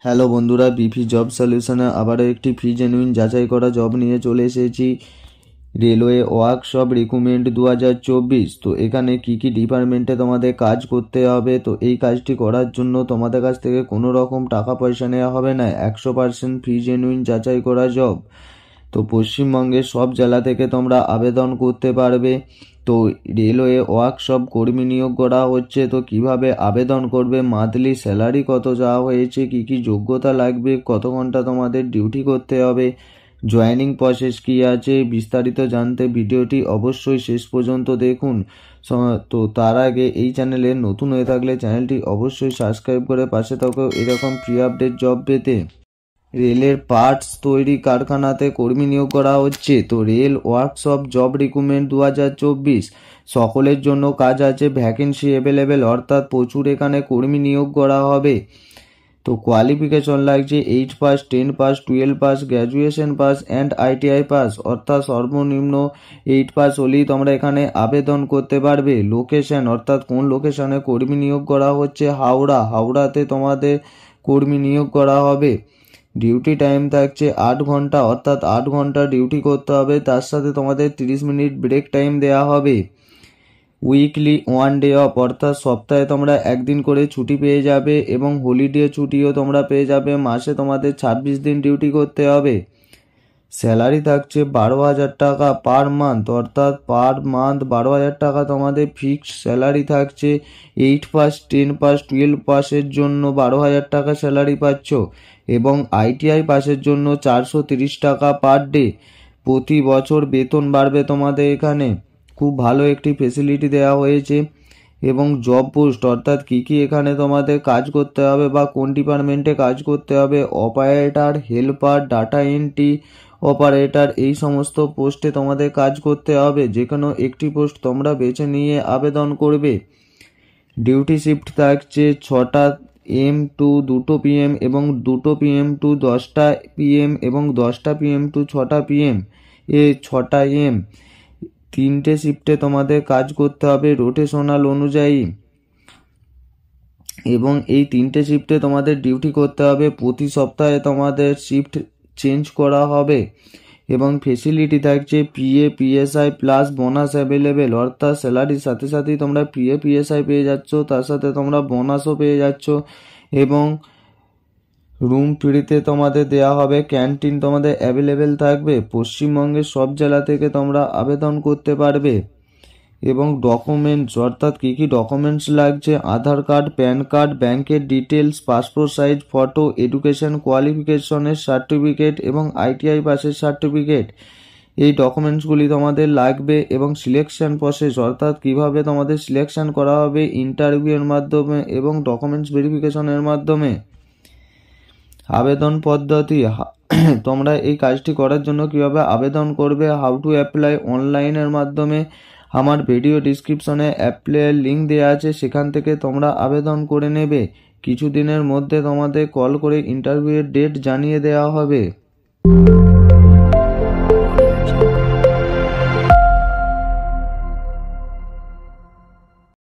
Hello বন্ধুরা, BP job সলিউশনে আবারও একটি ফ্রি জেনুইন যাচাই করা জব নিয়ে চলে এসেছি। Railway workshop recruitment 2024। তো এখানে কি কি ডিপার্টমেন্টে তোমাদের কাজ করতে হবে। তো এই কাজটি করার জন্য তোমাদের কাছ থেকে কোনো রকম টাকা পয়সা নেওয়া হবে না, 100% ফ্রি জেনুইন যাচাই করা জব। তো পশ্চিমবঙ্গের সব জেলা থেকে তোমরা আবেদন করতে পারবে। তো রেলওয়ে ওয়ার্কশপ কর্মী নিয়োগ করা হচ্ছে। তো কিভাবে আবেদন করবে, মান্থলি স্যালারি কত যাওয়া হয়েছে, কি কি যোগ্যতা লাগবে, কত ঘন্টা তোমাদের ডিউটি করতে হবে, জয়েনিং প্রসেস কি আছে, বিস্তারিত জানতে ভিডিওটি অবশ্যই শেষ পর্যন্ত দেখুন। তো তার আগে এই চ্যানেলে নতুন হয়ে থাকলে চ্যানেলটি অবশ্যই সাবস্ক্রাইব করে পাশে থাকো এরকম ফ্রি আপডেট জব পেতে। রেলের পার্টস তৈরি কারখানাতে কর্মী নিয়োগ করা হচ্ছে। তো রেল ওয়ার্কশপ জব রিক্রুটমেন্ট 2024 সকলের জন্য কাজ আছে, ভ্যাকেন্সি অ্যাভেলেবেল, অর্থাৎ প্রচুর এখানে কর্মী নিয়োগ করা হবে। তো কোয়ালিফিকেশন লাগছে 8 pass, 10 pass, 12 pass, graduation pass and ITI pass, অর্থাৎ সর্বনিম্ন 8 পাস হলেই তোমরা এখানে আবেদন করতে পারবে। লোকেশন, অর্থাৎ কোন লোকেশনে কর্মী নিয়োগ করা হচ্ছে, হাওড়াতে তোমাদের কর্মী নিয়োগ করা হবে। ডিউটি টাইম থাকছে 8 ঘন্টা, অর্থাৎ 8 ঘন্টা ডিউটি করতে হবে, তার সাথে তোমাদের 30 মিনিট ব্রেক টাইম দেওয়া হবে। উইকলি 1 ডে অফ, অর্থাৎ সপ্তাহে তোমরা একদিন করে ছুটি পেয়ে যাবে এবং হলিডে ছুটিও তোমরা পেয়ে যাবে। মাসে তোমাদের 26 দিন ডিউটি করতে হবে। স্যালারি থাকছে 12,000 টাকা পার মান্থ, অর্থাৎ পার মান্থ 12,000 টাকা তোমাদের ফিক্সড স্যালারি থাকছে। 8 পাস, 10 পাস, 12 পাসের জন্য 12,000 টাকা স্যালারি পাচ্ছ এবং আইটিআই পাসের জন্য 430 টাকা পার ডে। প্রতি বছর বেতন বাড়বে তোমাদের এখানে। খুব ভালো একটি ফেসিলিটি দেওয়া হয়েছে। এবং জব পোস্ট, অর্থাৎ কি কি এখানে তোমাদের কাজ করতে হবে বা কোন ডিপার্টমেন্টে কাজ করতে হবে, operator, helper, data entry operator, এই সমস্ত পোস্টে তোমাদের কাজ করতে হবে। যে কোনো একটি পোস্ট তোমরা বেছে নিয়ে আবেদন করবে। ডিউটি শিফট থাকছে 6টা AM টু 2টো PM এবং 2টো PM টু 10টা PM এবং 10টা PM টু 6টা PM 6টা AM। 3টে শিফটে তোমাদের কাজ করতে হবে রোটেশনাল অনুযায়ী এবং এই 3টে শিফটে তোমাদের ডিউটি করতে হবে। প্রতি সপ্তাহে তোমাদের শিফট চেঞ্জ করা হবে এবং ফেসিলিটি থাকছে PF, PSI plus bonus available, অর্থাৎ স্যালারির সাথে সাথেই তোমরা PF, PSI পেয়ে যাচ্ছ, তার সাথে তোমরা বোনাসও পেয়ে যাচ্ছ এবং রুম ফ্রিতে তোমাদের দেওয়া হবে। ক্যান্টিন তোমাদের অ্যাভেলেবেল থাকবে। পশ্চিমবঙ্গের সব জেলা থেকে তোমরা আবেদন করতে পারবে। এবং ডকুমেন্টস, অর্থাৎ কী কী ডকুমেন্টস লাগছে, আধার কার্ড, প্যান কার্ড, ব্যাংকের details, passport size photo, education কোয়ালিফিকেশনের সার্টিফিকেট এবং আইটিআই পাসের সার্টিফিকেট, এই ডকুমেন্টসগুলি তোমাদের লাগবে। এবং সিলেকশন প্রসেস, অর্থাৎ কিভাবে তোমাদের সিলেকশন করা হবে, ইন্টারভিউয়ের মাধ্যমে এবং ডকুমেন্টস ভেরিফিকেশনের মাধ্যমে। আবেদন পদ্ধতি, তোমরা এই কাজটি করার জন্য কিভাবে আবেদন করবে, হাউ টু অ্যাপ্লাই, অনলাইনের মাধ্যমে আমার ভিডিও ডিসক্রিপশনে অ্যাপ্লাইয়ের লিঙ্ক দেওয়া আছে, সেখান থেকে তোমরা আবেদন করে নেবে। কিছুদিনের মধ্যে তোমাদের কল করে ইন্টারভিউয়ের ডেট জানিয়ে দেওয়া হবে।